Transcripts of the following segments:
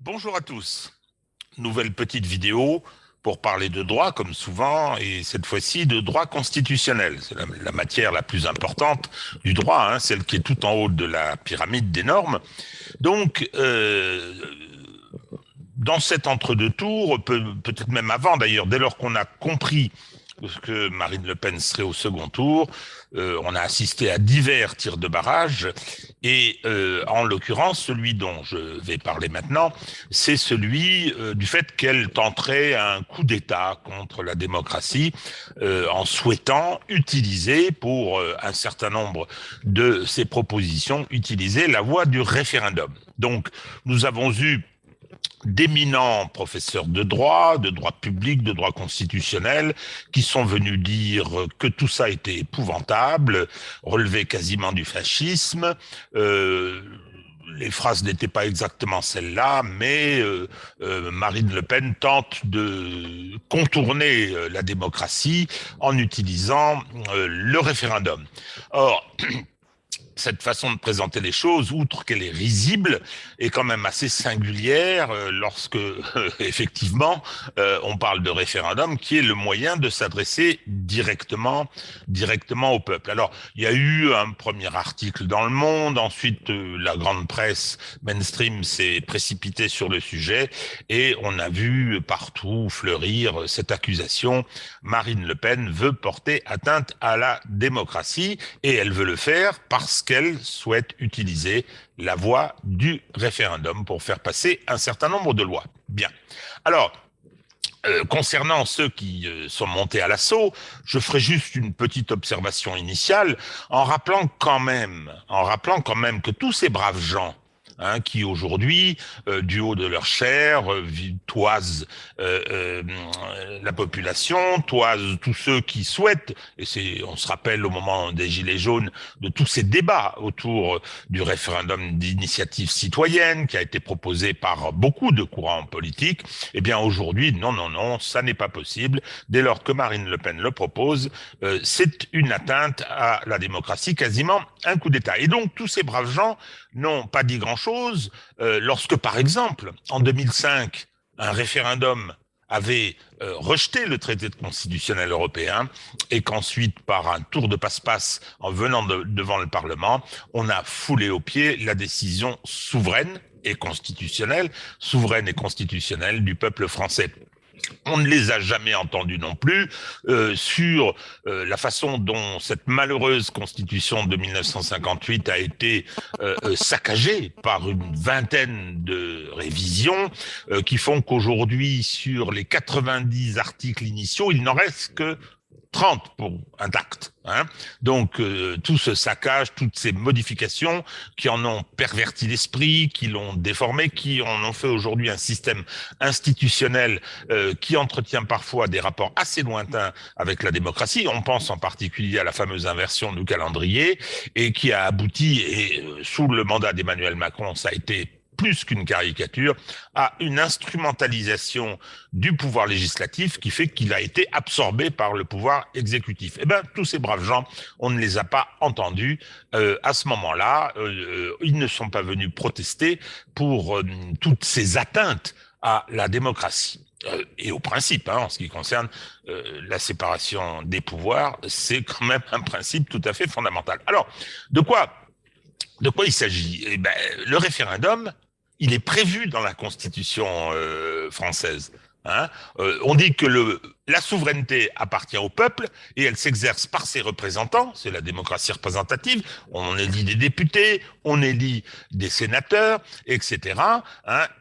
Bonjour à tous. Nouvelle petite vidéo pour parler de droit, comme souvent, et cette fois-ci de droit constitutionnel. C'est la matière la plus importante du droit, hein, celle qui est tout en haut de la pyramide des normes. Donc, dans cet entre-deux-tours, peut-être même avant d'ailleurs, dès lors qu'on a compris que Marine Le Pen serait au second tour, on a assisté à divers tirs de barrage et en l'occurrence, celui dont je vais parler maintenant, c'est celui du fait qu'elle tenterait un coup d'État contre la démocratie en souhaitant utiliser pour un certain nombre de ses propositions, utiliser la voie du référendum. Donc, nous avons eu d'éminents professeurs de droit public, de droit constitutionnel, qui sont venus dire que tout ça était épouvantable, relevait quasiment du fascisme. Les phrases n'étaient pas exactement celles-là, mais Marine Le Pen tente de contourner la démocratie en utilisant le référendum. Or, cette façon de présenter les choses, outre qu'elle est risible, est quand même assez singulière lorsque, effectivement, on parle de référendum, qui est le moyen de s'adresser directement au peuple. Alors, il y a eu un premier article dans Le Monde, ensuite la grande presse mainstream s'est précipitée sur le sujet, et on a vu partout fleurir cette accusation. Marine Le Pen veut porter atteinte à la démocratie, et elle veut le faire parce qu'elle souhaite utiliser la voie du référendum pour faire passer un certain nombre de lois. Bien. Alors, concernant ceux qui sont montés à l'assaut, je ferai juste une petite observation initiale en rappelant quand même que tous ces braves gens qui aujourd'hui, du haut de leur chair, toisent la population, toisent tous ceux qui souhaitent, on se rappelle au moment des Gilets jaunes, de tous ces débats autour du référendum d'initiative citoyenne qui a été proposé par beaucoup de courants politiques. Eh bien aujourd'hui, non, non, non, ça n'est pas possible. Dès lors que Marine Le Pen le propose, c'est une atteinte à la démocratie, quasiment un coup d'État. Et donc tous ces braves gens n'ont pas dit grand-chose lorsque, par exemple, en 2005, un référendum avait rejeté le traité de constitutionnel européen et qu'ensuite, par un tour de passe-passe en venant devant le Parlement, on a foulé aux pieds la décision souveraine et constitutionnelle du peuple français. On ne les a jamais entendus non plus sur la façon dont cette malheureuse constitution de 1958 a été saccagée par une vingtaine de révisions qui font qu'aujourd'hui, sur les 90 articles initiaux, il n'en reste que 30 pour intact. Donc tout ce saccage, toutes ces modifications qui en ont perverti l'esprit, qui l'ont déformé, qui en ont fait aujourd'hui un système institutionnel qui entretient parfois des rapports assez lointains avec la démocratie. On pense en particulier à la fameuse inversion du calendrier et qui a abouti, et sous le mandat d'Emmanuel Macron, ça a été plus qu'une caricature, à une instrumentalisation du pouvoir législatif qui fait qu'il a été absorbé par le pouvoir exécutif. Eh bien, tous ces braves gens, on ne les a pas entendus à ce moment-là. Ils ne sont pas venus protester pour toutes ces atteintes à la démocratie. Et au principe, en ce qui concerne la séparation des pouvoirs, c'est quand même un principe tout à fait fondamental. Alors, de quoi il s'agit? Eh ben, le référendum, il est prévu dans la Constitution française. On dit que la souveraineté appartient au peuple et elle s'exerce par ses représentants, c'est la démocratie représentative, on élit des députés, on élit des sénateurs, etc.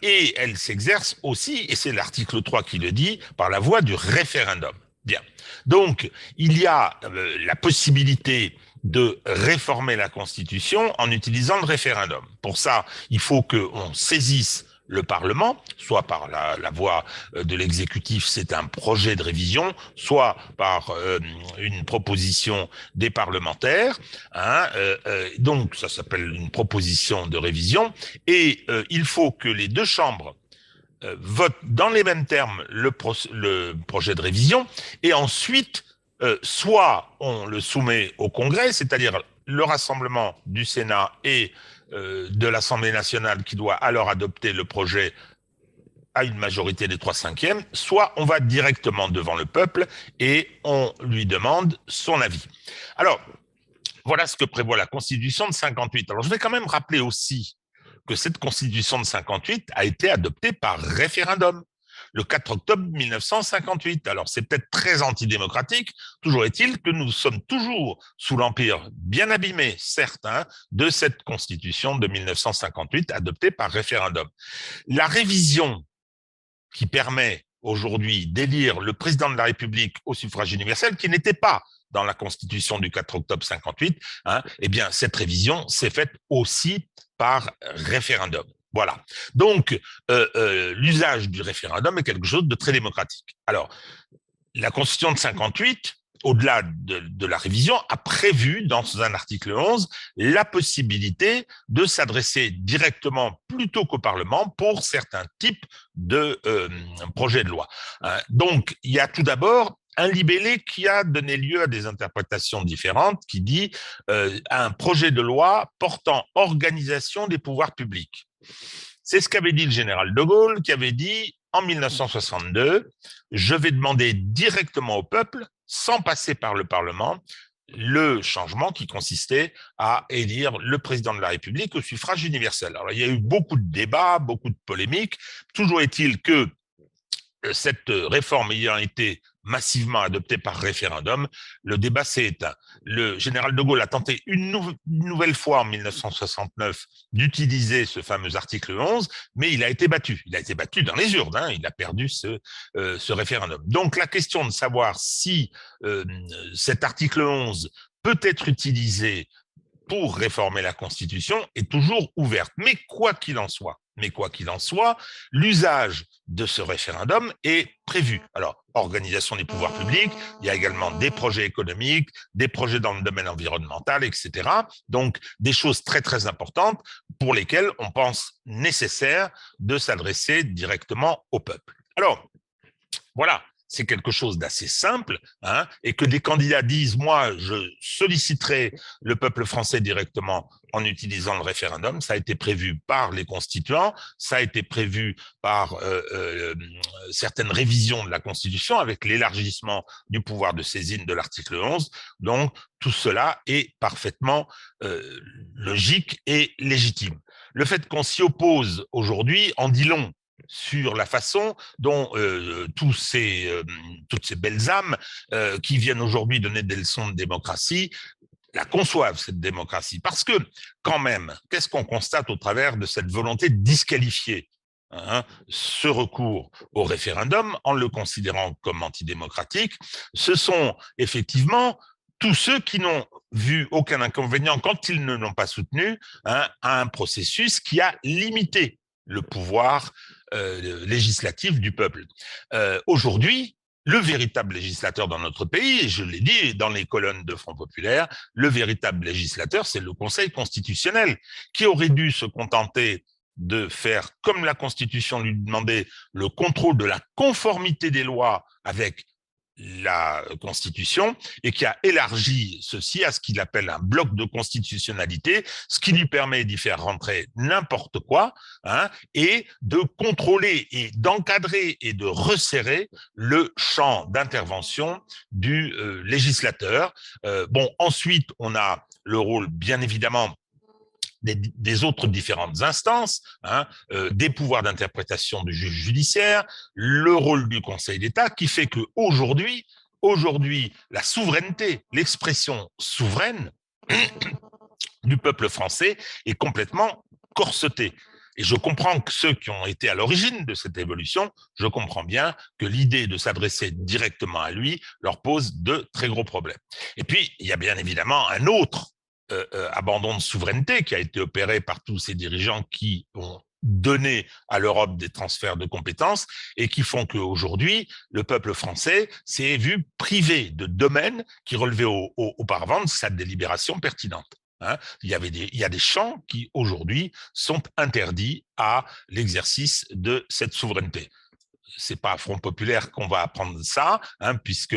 Et elle s'exerce aussi, et c'est l'article 3 qui le dit, par la voie du référendum. Bien. Donc, il y a la possibilité de réformer la Constitution en utilisant le référendum. Pour ça, il faut qu'on saisisse le Parlement, soit par la voie de l'exécutif, c'est un projet de révision, soit par une proposition des parlementaires. Donc, ça s'appelle une proposition de révision. Et il faut que les deux chambres votent dans les mêmes termes le projet de révision, et ensuite, soit on le soumet au Congrès, c'est-à-dire le rassemblement du Sénat et de l'Assemblée nationale qui doit alors adopter le projet à une majorité des 3/5, soit on va directement devant le peuple et on lui demande son avis. Alors, voilà ce que prévoit la Constitution de 58. Alors, je vais quand même rappeler aussi que cette Constitution de 58 a été adoptée par référendum le 4 octobre 1958. Alors, c'est peut-être très antidémocratique, toujours est-il que nous sommes toujours sous l'empire bien abîmé, certes, de cette Constitution de 1958 adoptée par référendum. La révision qui permet aujourd'hui d'élire le président de la République au suffrage universel, qui n'était pas dans la Constitution du 4 octobre 58, eh bien, cette révision s'est faite aussi par référendum. Voilà. Donc, l'usage du référendum est quelque chose de très démocratique. Alors, la Constitution de 58, au-delà de la révision, a prévu dans un article 11 la possibilité de s'adresser directement plutôt qu'au Parlement pour certains types de projets de loi. Donc, il y a tout d'abord un libellé qui a donné lieu à des interprétations différentes, qui dit un projet de loi portant organisation des pouvoirs publics. C'est ce qu'avait dit le général de Gaulle, qui avait dit en 1962, je vais demander directement au peuple, sans passer par le Parlement, le changement qui consistait à élire le président de la République au suffrage universel. Alors, il y a eu beaucoup de débats, beaucoup de polémiques. Toujours est-il que cette réforme ayant été massivement adoptée par référendum, le débat s'est éteint. Le général de Gaulle a tenté une nouvelle fois en 1969 d'utiliser ce fameux article 11, mais il a été battu. Il a été battu dans les urnes, il a perdu ce référendum. Donc la question de savoir si cet article 11 peut être utilisé pour réformer la Constitution est toujours ouverte. Mais quoi qu'il en soit, l'usage de ce référendum est prévu. Alors, organisation des pouvoirs publics, il y a également des projets économiques, des projets dans le domaine environnemental, etc. Donc, des choses très, très importantes pour lesquelles on pense nécessaire de s'adresser directement au peuple. Alors, voilà, c'est quelque chose d'assez simple, et que des candidats disent, moi, je solliciterai le peuple français directement en utilisant le référendum. Ça a été prévu par les constituants, ça a été prévu par certaines révisions de la Constitution avec l'élargissement du pouvoir de saisine de l'article 11. Donc, tout cela est parfaitement logique et légitime. Le fait qu'on s'y oppose aujourd'hui en dit long sur la façon dont toutes ces belles âmes qui viennent aujourd'hui donner des leçons de démocratie la conçoivent, cette démocratie. Parce que, quand même, qu'est-ce qu'on constate au travers de cette volonté de disqualifier ce recours au référendum en le considérant comme antidémocratique? Ce sont effectivement tous ceux qui n'ont vu aucun inconvénient quand ils ne l'ont pas soutenu à un processus qui a limité le pouvoir législatif du peuple. Aujourd'hui, le véritable législateur dans notre pays, et je l'ai dit dans les colonnes de Front Populaire, le véritable législateur, c'est le Conseil constitutionnel, qui aurait dû se contenter de faire, comme la Constitution lui demandait, le contrôle de la conformité des lois avec la Constitution et qui a élargi ceci à ce qu'il appelle un bloc de constitutionnalité, ce qui lui permet d'y faire rentrer n'importe quoi et de contrôler et d'encadrer et de resserrer le champ d'intervention du législateur. Ensuite, on a le rôle, bien évidemment, des autres différentes instances, des pouvoirs d'interprétation du juge judiciaire, le rôle du Conseil d'État, qui fait qu'aujourd'hui, la souveraineté, l'expression souveraine du peuple français est complètement corsetée. Et je comprends que ceux qui ont été à l'origine de cette évolution, je comprends bien que l'idée de s'adresser directement à lui leur pose de très gros problèmes. Et puis, il y a bien évidemment un autre abandon de souveraineté qui a été opéré par tous ces dirigeants qui ont donné à l'Europe des transferts de compétences et qui font qu'aujourd'hui, le peuple français s'est vu privé de domaines qui relevaient auparavant de sa délibération pertinente. Il y a des champs qui, aujourd'hui, sont interdits à l'exercice de cette souveraineté. C'est pas à Front Populaire qu'on va apprendre ça, puisque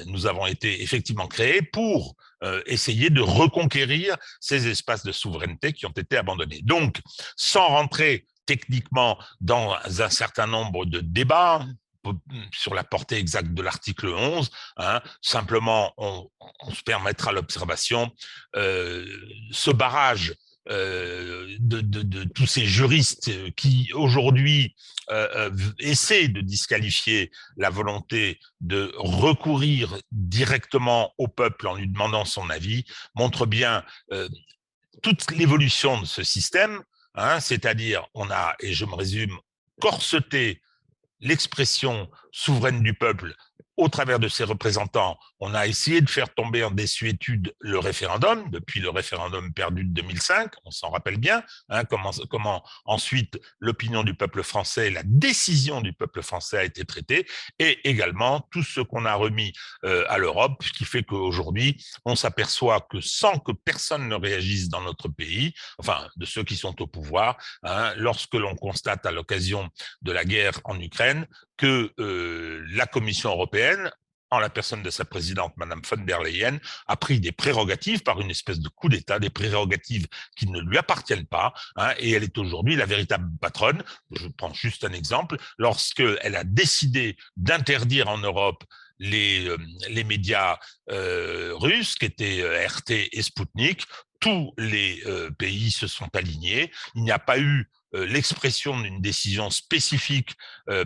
nous avons été effectivement créés pour essayer de reconquérir ces espaces de souveraineté qui ont été abandonnés. Donc, sans rentrer techniquement dans un certain nombre de débats sur la portée exacte de l'article 11. Simplement, on se permettra l'observation. Ce barrage de tous ces juristes qui aujourd'hui essaient de disqualifier la volonté de recourir directement au peuple en lui demandant son avis montre bien toute l'évolution de ce système, c'est-à-dire on a, et je me résume, corseté l'expression souveraine du peuple au travers de ses représentants. On a essayé de faire tomber en désuétude le référendum, depuis le référendum perdu de 2005, on s'en rappelle bien, comment ensuite l'opinion du peuple français, la décision du peuple français a été traitée, et également tout ce qu'on a remis à l'Europe, ce qui fait qu'aujourd'hui, on s'aperçoit que sans que personne ne réagisse dans notre pays, enfin, de ceux qui sont au pouvoir, lorsque l'on constate à l'occasion de la guerre en Ukraine que la Commission européenne, en la personne de sa présidente, Madame von der Leyen, a pris des prérogatives par une espèce de coup d'État, des prérogatives qui ne lui appartiennent pas, et elle est aujourd'hui la véritable patronne. Je prends juste un exemple. Lorsqu'elle a décidé d'interdire en Europe les médias russes, qui étaient RT et Sputnik, tous les pays se sont alignés. Il n'y a pas eu l'expression d'une décision spécifique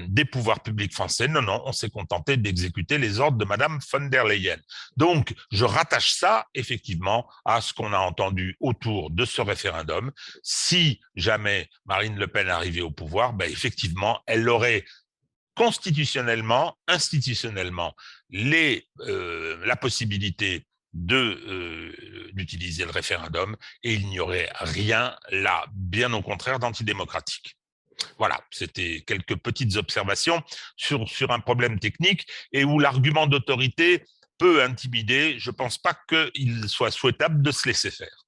des pouvoirs publics français. Non, non, on s'est contenté d'exécuter les ordres de Madame von der Leyen. Donc, je rattache ça effectivement à ce qu'on a entendu autour de ce référendum. Si jamais Marine Le Pen arrivait au pouvoir, ben effectivement, elle aurait constitutionnellement, institutionnellement, la possibilité d'utiliser le référendum, et il n'y aurait rien là, bien au contraire, d'antidémocratique. Voilà, c'était quelques petites observations sur un problème technique et où l'argument d'autorité peut intimider. Je ne pense pas qu'il soit souhaitable de se laisser faire.